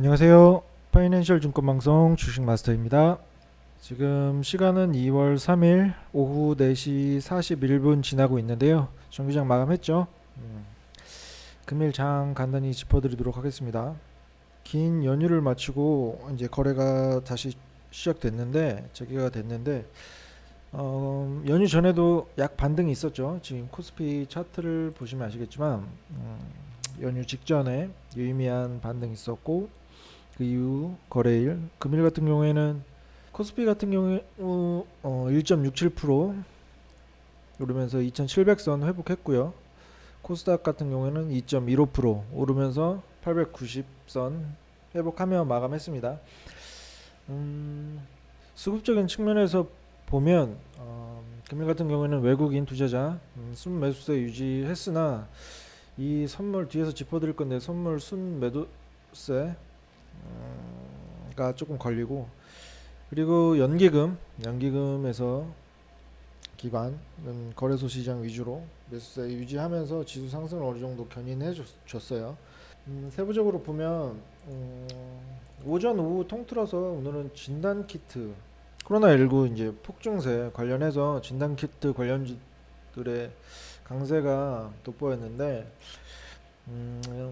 안녕하세요. 파이낸셜 증권방송 주식마스터입니다. 지금 시간은 2월 3일 오후 4시 41분 지나고 있는데요. 정규장 마감했죠. 금일 장 간단히 짚어드리도록 하겠습니다. 긴 연휴를 마치고 이제 거래가 다시 시작됐는데 재개가 됐는데 연휴 전에도 약 반등이 있었죠. 지금 코스피 차트를 보시면 아시겠지만 연휴 직전에 유의미한 반등이 있었고 그 이후 거래일 금일 같은 경우에는 코스피 같은 경우에 1.67% 오르면서 2700선 회복했고요. 코스닥 같은 경우에는 2.15% 오르면서 890선 회복하며 마감했습니다. 수급적인 측면에서 보면 금일 같은 경우에는 외국인 투자자 순매수세 유지했으나 이 선물 뒤에서 짚어드릴 건데 선물 순매도세가 조금 걸리고, 그리고 연기금에서 기관 거래소 시장 위주로 매수세 유지하면서 지수 상승을 어느 정도 견인해 줬어요. 세부적으로 보면 오전 오후 통틀어서 오늘은 진단키트 코로나19 이제 폭증세 관련해서 진단키트 관련주들의 강세가 돋보였는데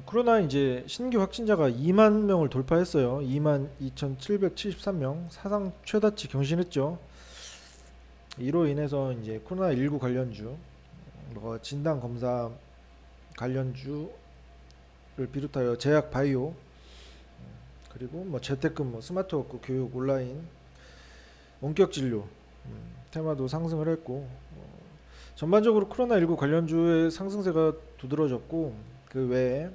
코로나 이제 신규 확진자가 2만 명을 돌파했어요. 2만 2,773명 사상 최다치 경신했죠. 이로 인해서 이제 코로나19 관련주, 진단 검사 관련주를 비롯하여 제약 바이오, 그리고 재택근무, 스마트워크, 교육, 온라인, 원격 진료 테마도 상승을 했고, 전반적으로 코로나19 관련주의 상승세가 두드러졌고, 그 외에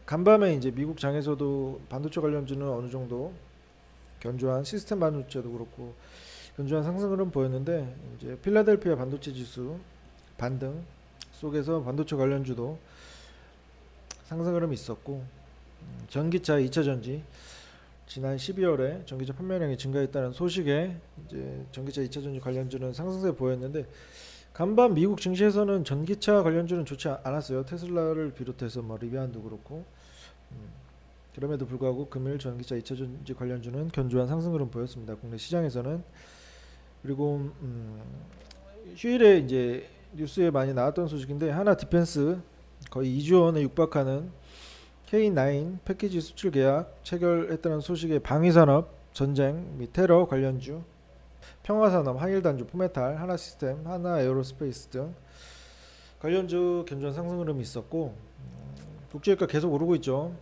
간밤에 이제 미국 장에서도 반도체 관련주는 어느 정도 견조한 시스템 반도체도 그렇고 견조한 상승 흐름 보였는데, 이제 필라델피아 반도체 지수 반등 속에서 반도체 관련주도 상승 흐름이 있었고, 전기차 2차 전지 지난 12월에 전기차 판매량이 증가했다는 소식에 이제 전기차 2차 전지 관련주는 상승세 보였는데, 간밤 미국 증시에서는 전기차 관련주는 좋지 않았어요. 테슬라를 비롯해서 리비안도 그렇고. 그럼에도 불구하고 금일 전기차 2차 전지 관련주는 견조한 상승 흐름 보였습니다. 국내 시장에서는. 그리고 휴일에 이제 뉴스에 많이 나왔던 소식인데, 하나 디펜스 거의 2조 원에 육박하는 K9 패키지 수출 계약 체결했다는 소식에 방위산업, 전쟁 및 테러 관련주, 평화산업, 항일단주, 포메탈, 하나시스템, 하나에어로스페이스 등 관련주 견조한 상승 흐름이 있었고, 국제유가 계속 오르고 있죠.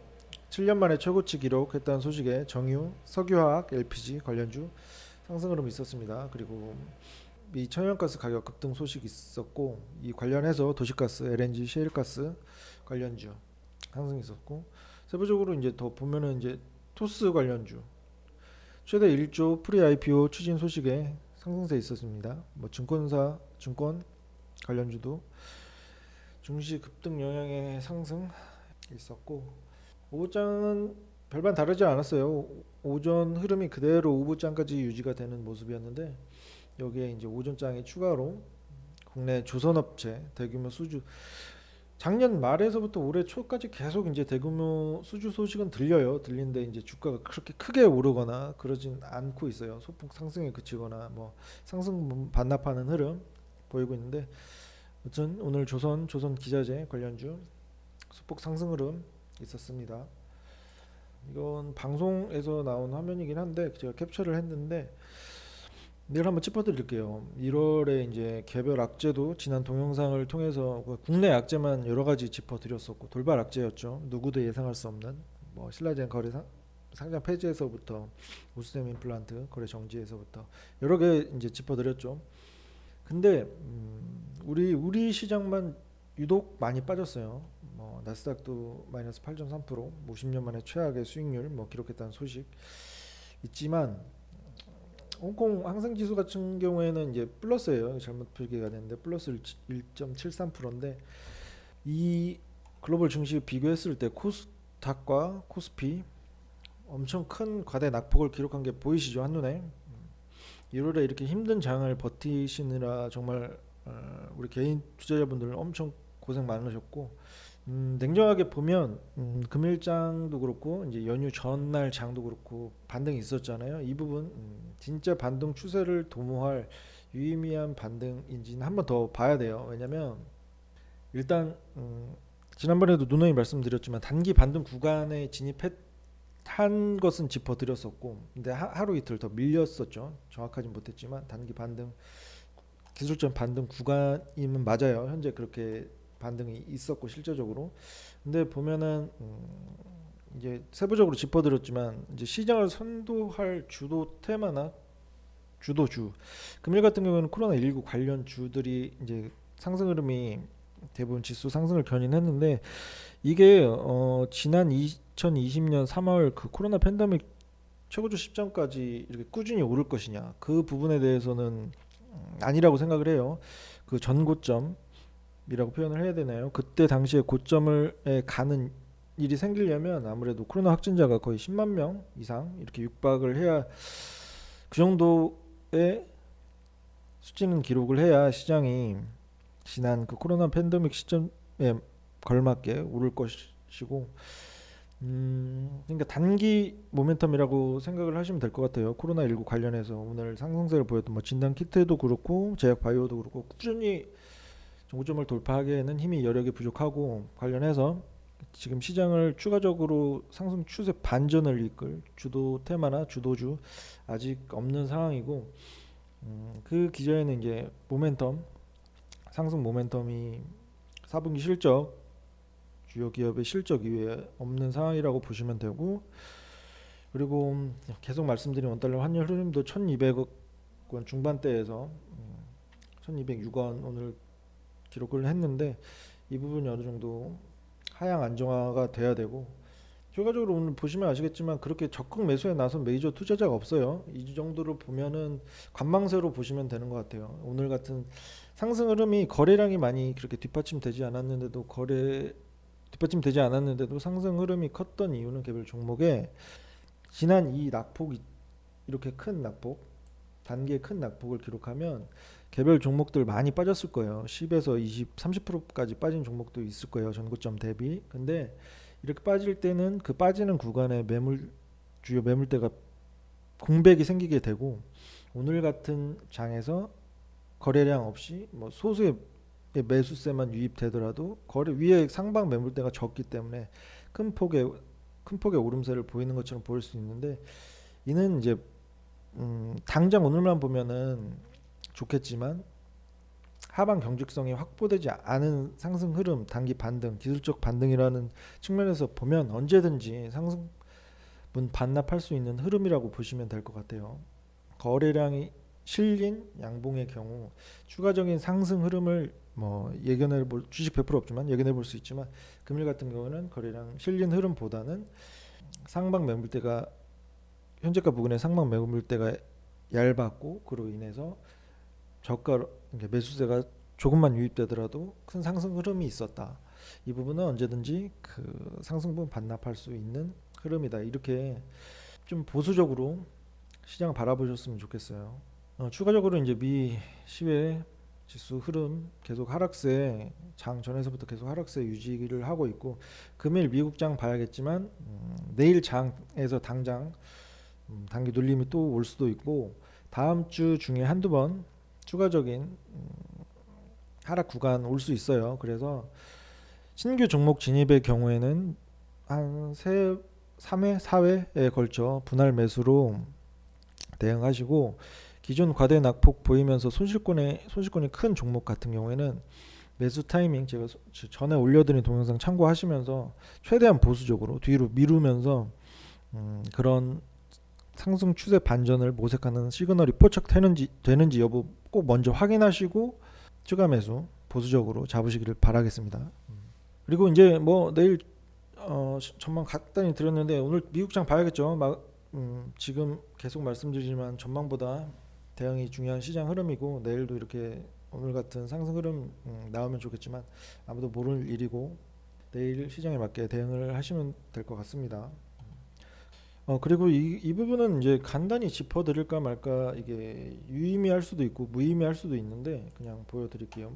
7년 만에 최고치 기록했다는 소식에 정유, 석유화학, LPG 관련주 상승 흐름이 있었습니다. 그리고 미 천연가스 가격 급등 소식이 있었고, 이 관련해서 도시가스, LNG, 셰일가스 관련주 상승이 있었고, 세부적으로 이제 더 보면은 이제 토스 관련주 최대 1조 프리 IPO 추진 소식에 상승세 있었습니다. 증권사, 증권 관련주도 증시 급등 영향의 상승 있었고, 오후장은 별반 다르지 않았어요. 오전 흐름이 그대로 오후장까지 유지가 되는 모습이었는데, 여기에 이제 오전장에 추가로 국내 조선업체 대규모 수주, 작년 말에서부터 올해 초까지 계속 이제 대규모 수주 소식은 들리는데 이제 주가가 그렇게 크게 오르거나 그러진 않고 있어요. 소폭 상승에 그치거나 상승 반납하는 흐름 보이고 있는데, 어쨌든 오늘 조선 기자재 관련주 소폭 상승 흐름 있었습니다. 이건 방송에서 나온 화면이긴 한데 제가 캡처를 했는데 내일 한번 짚어드릴게요. 1월에 이제 개별 악재도 지난 동영상을 통해서 국내 악재만 여러 가지 짚어드렸었고, 돌발 악재였죠. 누구도 예상할 수 없는 신라젠 거래 상장 폐지에서부터 우스템 임플란트 거래 정지에서부터 여러 개 이제 짚어드렸죠. 근데 우리 시장만 유독 많이 빠졌어요. 나스닥도 마이너스 8.3%, 50년 만에 최악의 수익률 기록했다는 소식 있지만, 홍콩 항생지수 같은 경우에는 이제 플러스예요. 잘못 표기가 됐는데 플러스 1.73%인데, 이 글로벌 증시 비교했을 때 코스닥과 코스피 엄청 큰 과대 낙폭을 기록한 게 보이시죠, 한눈에. 1월에 이렇게 힘든 장을 버티시느라 정말 우리 개인 투자자분들 엄청 고생 많으셨고, 냉정하게 보면 금일장도 그렇고 이제 연휴 전날 장도 그렇고 반등이 있었잖아요. 이 부분 진짜 반등 추세를 도모할 유의미한 반등인지는 한번 더 봐야 돼요. 왜냐면 일단 지난번에도 누누이 말씀드렸지만 단기 반등 구간에 진입한 것은 짚어드렸었고, 근데 하루 이틀 더 밀렸었죠. 정확하진 못했지만 단기 반등 기술적 반등 구간이면 맞아요. 현재 그렇게 반등이 있었고 실제적으로. 근데 보면은 이제 세부적으로 짚어드렸지만 이제 시장을 선도할 주도 테마나 주도주 금일 같은 경우는 코로나19 관련 주들이 이제 상승 흐름이 대부분 지수 상승을 견인했는데 이게 지난 2020년 3월 그 코로나 팬데믹 최고조 시점까지 이렇게 꾸준히 오를 것이냐 그 부분에 대해서는 아니라고 생각을 해요. 그 전고점이라고 표현을 해야 되나요? 그때 당시에 고점을 가는 일이 생기려면 아무래도 코로나 확진자가 거의 10만 명 이상 이렇게 육박을 해야 그 정도의 수치는 기록을 해야 시장이 지난 그 코로나 팬데믹 시점에 걸맞게 오를 것이고 그러니까 단기 모멘텀이라고 생각을 하시면 될 것 같아요. 코로나19 관련해서 오늘 상승세를 보였던 뭐 진단 키트도 그렇고 제약 바이오도 그렇고 꾸준히 정고점을 돌파하기에는 힘이 여력이 부족하고 관련해서 지금 시장을 추가적으로 상승 추세 반전을 이끌 주도 테마나 주도주 아직 없는 상황이고 그 기저에는 이제 모멘텀 상승 모멘텀이 4분기 실적 주요 기업의 실적 이외에 없는 상황이라고 보시면 되고 그리고 계속 말씀드린 원달러 환율 흐름도 1200억 원 중반대에서 1206원 오늘 기록을 했는데 이 부분이 어느 정도 하향 안정화가 돼야 되고 결과적으로 오늘 보시면 아시겠지만 그렇게 적극 매수에 나선 메이저 투자자가 없어요. 이 정도로 보면은 관망세로 보시면 되는 것 같아요. 오늘 같은 상승 흐름이 거래량이 많이 그렇게 뒷받침되지 않았는데도 뒷받침되지 않았는데도 상승 흐름이 컸던 이유는 개별 종목에 지난 이 낙폭이 이렇게 큰 낙폭 단기의 큰 낙폭을 기록하면 개별 종목들 많이 빠졌을 거예요. 10에서 20, 30%까지 빠진 종목도 있을 거예요. 전고점 대비. 근데 이렇게 빠질 때는 그 빠지는 구간에 주요 매물대가 공백이 생기게 되고 오늘 같은 장에서 거래량 없이 뭐 소수의 매수세만 유입되더라도 거래 위에 상방 매물대가 적기 때문에 큰 폭의 오름세를 보이는 것처럼 보일 수 있는데 이는 이제 당장 오늘만 보면은 좋겠지만 하방 경직성이 확보되지 않은 상승 흐름, 단기 반등, 기술적 반등이라는 측면에서 보면 언제든지 상승분 반납할 수 있는 흐름이라고 보시면 될 것 같아요. 거래량이 실린 양봉의 경우 추가적인 상승 흐름을 뭐 예견해 볼 주식 100% 없지만 예견해 볼 수 있지만 금일 같은 경우는 거래량 실린 흐름보다는 상방 매물대가 현재가 부근의 상방 매물대가 얇았고 그로 인해서 저가 매수세가 조금만 유입되더라도 큰 상승 흐름이 있었다. 이 부분은 언제든지 그 상승분 반납할 수 있는 흐름이다. 이렇게 좀 보수적으로 시장을 바라보셨으면 좋겠어요. 추가적으로 이제 미 시외 지수 흐름 계속 하락세 장 전에서부터 계속 하락세 유지를 하고 있고 금일 미국 장 봐야겠지만 내일 장에서 당장 단기 눌림이 또 올 수도 있고 다음 주 중에 한두 번 추가적인 하락 구간 올 수 있어요. 그래서 신규 종목 진입의 경우에는 한 3회, 4회에 걸쳐 분할 매수로 대응하시고 기존 과대 낙폭 보이면서 손실권이 큰 종목 같은 경우에는 매수 타이밍 제가 전에 올려드린 동영상 참고하시면서 최대한 보수적으로 뒤로 미루면서 그런 상승 추세 반전을 모색하는 시그널이 포착되는지 여부 꼭 먼저 확인하시고 추가 매수 보수적으로 잡으시기를 바라겠습니다. 그리고 이제 뭐 내일 전망 간단히 드렸는데 오늘 미국장 봐야겠죠. 지금 계속 말씀드리지만 전망보다 대응이 중요한 시장 흐름이고 내일도 이렇게 오늘 같은 상승 흐름 나오면 좋겠지만 아무도 모를 일이고 내일 시장에 맞게 대응을 하시면 될 것 같습니다. 그리고 이 부분은 이제 간단히 짚어드릴까 말까 이게 유의미할 수도 있고 무의미할 수도 있는데 그냥 보여드릴게요.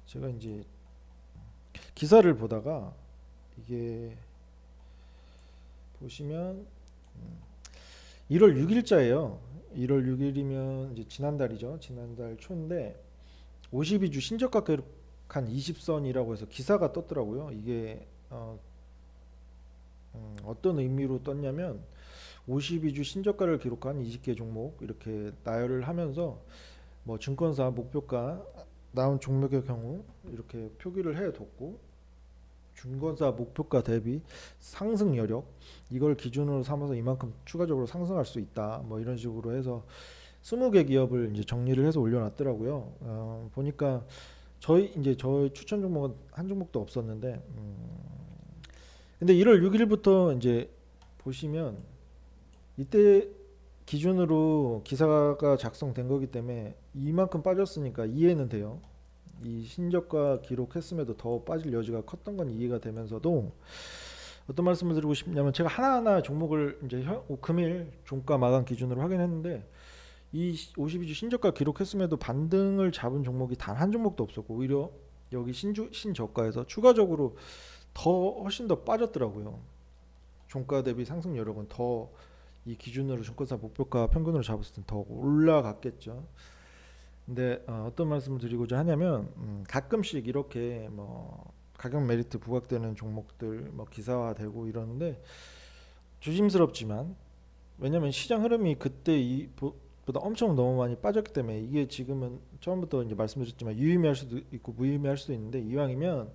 제가 이제 기사를 보다가 이게 보시면 1월 6일자예요. 1월 6일이면 이제 지난달이죠. 지난달 초인데 52주 신저가 기록한 20선이라고 해서 기사가 떴더라고요. 이게 어떤 의미로 떴냐면 52주 신저가를 기록한 20개 종목 이렇게 나열을 하면서 뭐 증권사 목표가 나온 종목의 경우 이렇게 표기를 해뒀고 증권사 목표가 대비 상승 여력 이걸 기준으로 삼아서 이만큼 추가적으로 상승할 수 있다 뭐 이런 식으로 해서 20개 기업을 이제 정리를 해서 올려놨더라고요. 보니까 저희 추천 종목은 한 종목도 없었는데 근데 1월 6일부터 이제 보시면 이때 기준으로 기사가 작성된 거기 때문에 이만큼 빠졌으니까 이해는 돼요. 이 신저가 기록했음에도 더 빠질 여지가 컸던 건 이해가 되면서도 어떤 말씀을 드리고 싶냐면 제가 하나하나 종목을 이제 금일 종가 마감 기준으로 확인했는데 이 52주 신저가 기록했음에도 반등을 잡은 종목이 단 한 종목도 없었고 오히려 여기 신저가에서 추가적으로 더 훨씬 더 빠졌더라고요. 종가 대비 상승 여력은 더 이 기준으로 증권사 목표가 평균으로 잡았을 땐 더 올라갔겠죠. 근데 어떤 말씀을 드리고자 하냐면 가끔씩 이렇게 뭐 가격 메리트 부각되는 종목들 뭐 기사화되고 이러는데 조심스럽지만 왜냐면 시장 흐름이 그때 보다 엄청 너무 많이 빠졌기 때문에 이게 지금은 처음부터 이제 말씀드렸지만 유의미할 수도 있고 무의미할 수도 있는데 이왕이면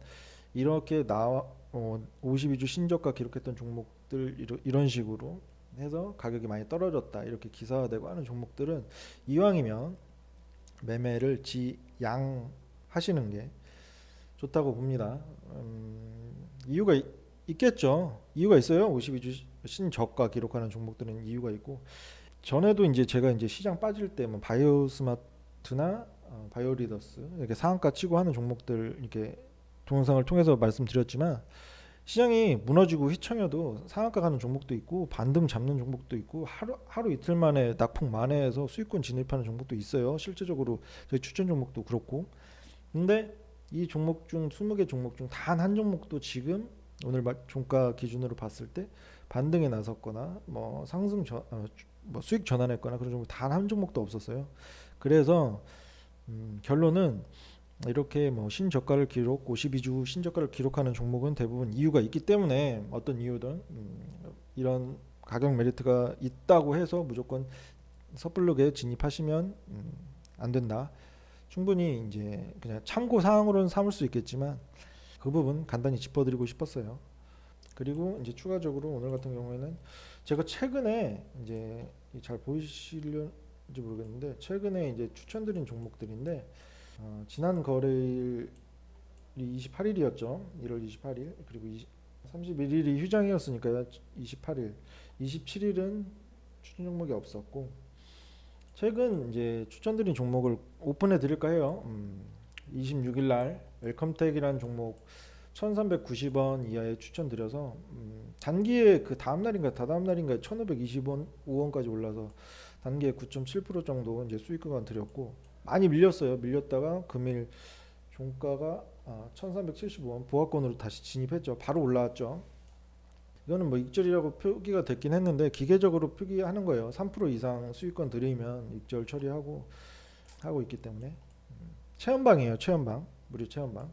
이렇게 52주 신저가 기록했던 종목들 이런 식으로 해서 가격이 많이 떨어졌다 이렇게 기사화되고 하는 종목들은 이왕이면 매매를 지양하시는 게 좋다고 봅니다. 이유가 있겠죠. 이유가 있어요. 52주 신저가 기록하는 종목들은 이유가 있고 전에도 이제 제가 이제 시장 빠질 때 뭐 바이오스마트나 바이오리더스 이렇게 상한가 치고 하는 종목들 이렇게 동영상을 통해서 말씀드렸지만 시장이 무너지고 휘청여도 상한가 가는 종목도 있고 반등 잡는 종목도 있고 하루 이틀 만에 낙폭 만회해서 수익권 진입하는 종목도 있어요. 실제적으로 저희 추천 종목도 그렇고. 근데 이 종목 중 20개 종목 중 단 한 종목도 지금 오늘 종가 기준으로 봤을 때 반등에 나섰거나 뭐 뭐 수익 전환했거나 그런 종목 단 한 종목도 없었어요. 그래서 결론은 이렇게 뭐 신저가를 52주 신저가를 기록하는 종목은 대부분 이유가 있기 때문에 어떤 이유든 이런 가격 메리트가 있다고 해서 무조건 섣불르게 진입하시면 안 된다. 충분히 이제 그냥 참고 사항으로는 삼을 수 있겠지만 그 부분 간단히 짚어드리고 싶었어요. 그리고 이제 추가적으로 오늘 같은 경우에는 제가 최근에 이제 잘 보이실는지 모르겠는데 최근에 이제 추천드린 종목들인데 지난 거래일이 28일이었죠. 1월 28일 그리고 31일이 휴장이었으니까 28일, 27일은 추천 종목이 없었고 최근 이제 추천드린 종목을 오픈해 드릴까 해요. 26일 날 웰컴텍이라는 종목 1390원 이하에 추천드려서 단기에 그 다음날인가 다다음날인가 1525원까지 올라서 단기에 9.7% 정도 이제 수익 구간 드렸고 많이 밀렸어요. 밀렸다가 금일 종가가 1375원 보합권으로 다시 진입했죠. 바로 올라왔죠. 이거는 뭐 익절이라고 표기가 됐긴 했는데 기계적으로 표기하는 거예요. 3% 이상 수익권 드리면 익절 처리하고 하고 있기 때문에 체험방이에요. 체험방 무료 체험방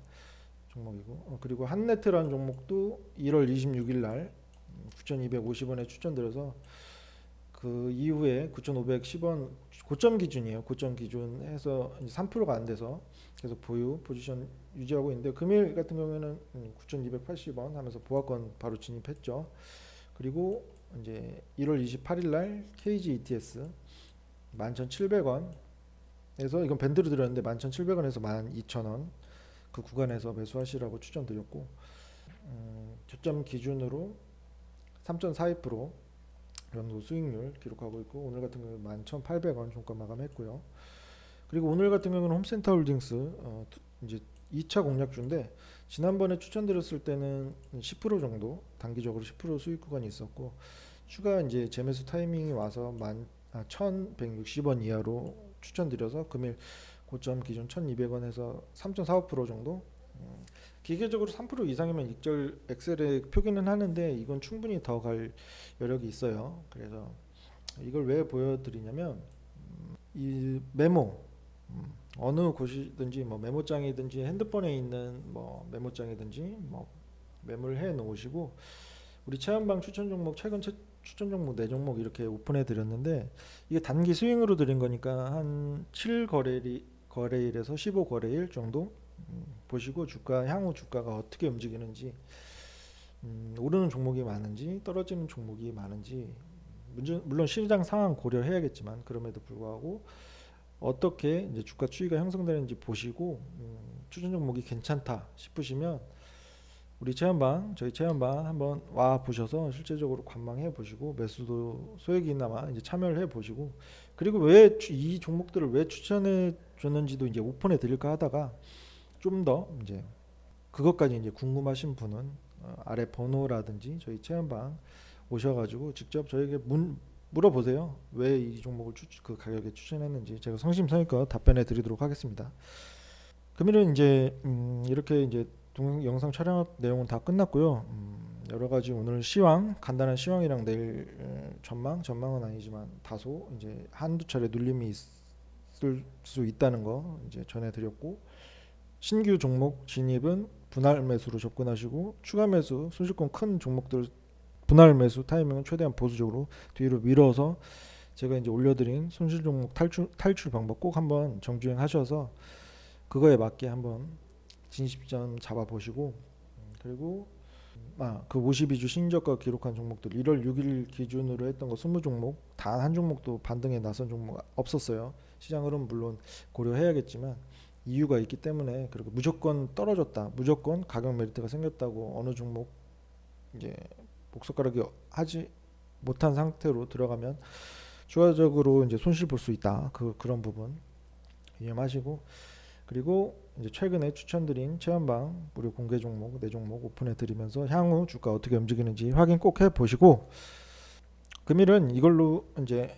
종목이고 그리고 한네트라는 종목도 1월 26일 날 9,250원에 추천드려서 그 이후에 9,510원 고점 기준이에요. 고점 기준 해서 3%가 안 돼서 계속 보유 포지션 유지하고 있는데 금일 같은 경우에는 9,280원 하면서 보합권 바로 진입했죠. 그리고 이제 1월 28일 날 KG ETS 11,700원 에서 이건 밴드로 드렸는데 11,700원에서 12,000원 그 구간에서 매수하시라고 추천드렸고 저점 기준으로 3.42% 정도 수익률 기록하고 있고 오늘 같은 경우는 11,800원 종가 마감했고요. 그리고 오늘 같은 경우는 홈센터홀딩스 이제 2차 공략주인데 지난번에 추천드렸을 때는 10% 정도 단기적으로 10% 수익 구간이 있었고 추가 이제 재매수 타이밍이 와서 1,160원 이하로 추천드려서 금일 고점 기준 1,200원에서 3.45% 정도 기계적으로 3% 이상이면 익절 엑셀에 표기는 하는데 이건 충분히 더 갈 여력이 있어요. 그래서 이걸 왜 보여드리냐면 이 메모 어느 곳이든지 뭐 메모장이든지 핸드폰에 있는 뭐 메모장이든지 뭐 메모를 해 놓으시고 우리 체험방 추천 종목 최근 추천 종목 4종목 이렇게 오픈해 드렸는데 이게 단기 스윙으로 드린 거니까 한 7거래일에서 15거래일 정도 보시고 주가 향후 주가가 어떻게 움직이는지 오르는 종목이 많은지 떨어지는 종목이 많은지 물론 시장 상황 고려해야겠지만 그럼에도 불구하고 어떻게 이제 주가 추이가 형성되는지 보시고 추천 종목이 괜찮다 싶으시면 우리 체험방 저희 체험방 한번 와 보셔서 실제적으로 관망해 보시고 매수도 소액이나마 이제 참여를 해 보시고 그리고 왜 이 종목들을 왜 추천해 줬는지도 이제 오픈해 드릴까 하다가 좀 더 이제 그것까지 이제 궁금하신 분은 아래 번호라든지 저희 체험방 오셔가지고 직접 저에게 물어보세요. 왜 이 종목을 그 가격에 추천했는지 제가 성심성의껏 답변해 드리도록 하겠습니다. 그러면 이제 이렇게 이제 영상 촬영 내용은 다 끝났고요. 여러 가지 오늘 시황 간단한 시황이랑 내일 전망은 아니지만 다소 이제 한두 차례 눌림이 있을 수 있다는 거 이제 전해드렸고 신규 종목 진입은 분할 매수로 접근하시고 추가 매수 손실권 큰 종목들 분할 매수 타이밍은 최대한 보수적으로 뒤로 밀어서 제가 이제 올려드린 손실 종목 탈출 방법 꼭 한번 정주행하셔서 그거에 맞게 한번 진입점 잡아보시고 그리고 그 52주 신저가 기록한 종목들 1월 6일 기준으로 했던 거 20종목 단 한 종목도 반등에 나선 종목 없었어요. 시장 흐름 물론 고려해야겠지만 이유가 있기 때문에 그리고 무조건 떨어졌다 무조건 가격 메리트가 생겼다고 어느 종목 이제 목소가락이 하지 못한 상태로 들어가면 추가적으로 이제 손실 볼 수 있다. 그런 부분 유념하시고 그리고 이제 최근에 추천드린 체험방 무료 공개 종목 4종목 오픈해 드리면서 향후 주가 어떻게 움직이는지 확인 꼭 해 보시고 금일은 이걸로 이제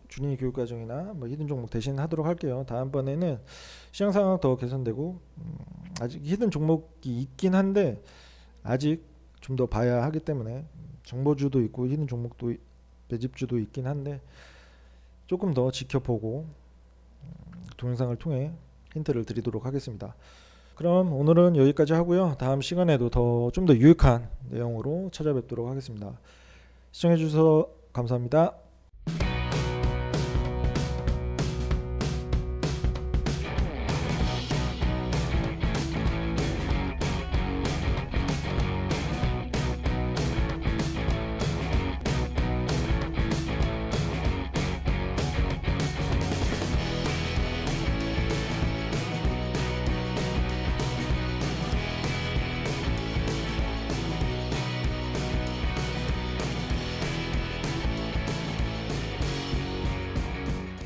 준이 교육과정이나 뭐 히든 종목 대신 하도록 할게요. 다음번에는 시장 상황 더 개선되고 아직 히든 종목이 있긴 한데 아직 좀 더 봐야 하기 때문에 정보주도 있고 히든 종목도 매집주도 있긴 한데 조금 더 지켜보고 동영상을 통해 힌트를 드리도록 하겠습니다. 그럼 오늘은 여기까지 하고요. 다음 시간에도 좀 더 유익한 내용으로 찾아뵙도록 하겠습니다. 시청해 주셔서 감사합니다.